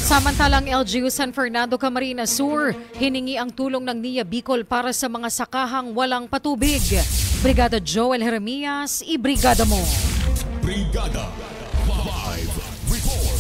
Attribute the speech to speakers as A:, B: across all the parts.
A: Samantalang LGU San Fernando Camarines Sur, hiningi ang tulong ng NIA Bicol para sa mga sakahang walang patubig. Brigada Joel Jeremias, ibrigada mo.
B: Brigada 5 report.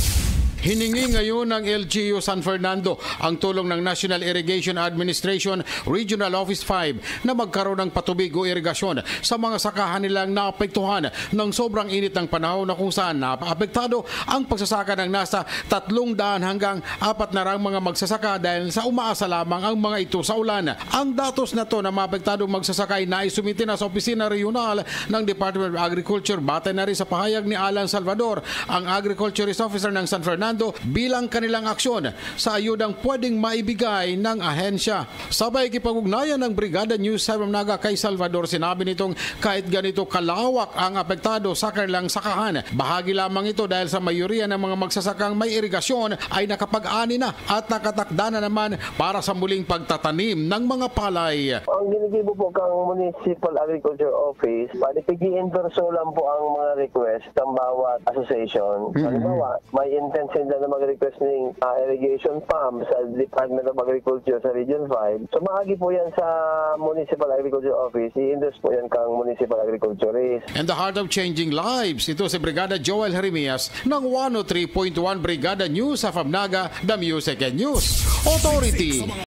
C: Hiningi ngayon ng LGU San Fernando ang tulong ng National Irrigation Administration Regional Office 5 na magkaroon ng patubig o irigasyon sa mga sakahan nilang naapektuhan ng sobrang init ng panahon na kung saan napaapektado ang pagsasaka ng nasa 300 hanggang 400 mga magsasaka dahil sa umaasa lamang ang mga ito sa ulan. Ang datos na to na maapektadong magsasaka ay naisumite na sa Opisina Regional ng Department of Agriculture batay na rin sa pahayag ni Alan Salvador, ang Agriculturist Officer ng San Fernando, bilang kanilang aksyon sa ayudang pwedeng maibigay ng ahensya. Sabay kipag-ugnayan ng Brigada News 7 Naga kay Salvador, sinabi nitong kahit ganito kalawak ang apektado sa kanilang sakahan, bahagi lamang ito dahil sa mayoriya ng mga magsasakang may irigasyon ay nakapag-ani na at nakatakda na naman para sa muling pagtatanim ng mga palay.
D: Ang ginigibo po kang Municipal Agriculture Office, pag-endorso lang po ang mga request ng bawat association. Halimbawa, may intention na mag-request ng irrigation pump sa Department of Agriculture sa Region 5. So mahagi po yan sa Municipal Agriculture Office. I-endorse po yan kang Municipal Agriculturist.
C: In the heart of changing lives, ito si Brigada Joel Jeremias ng 103.1 Brigada News sa Famnaga, The Music and News Authority.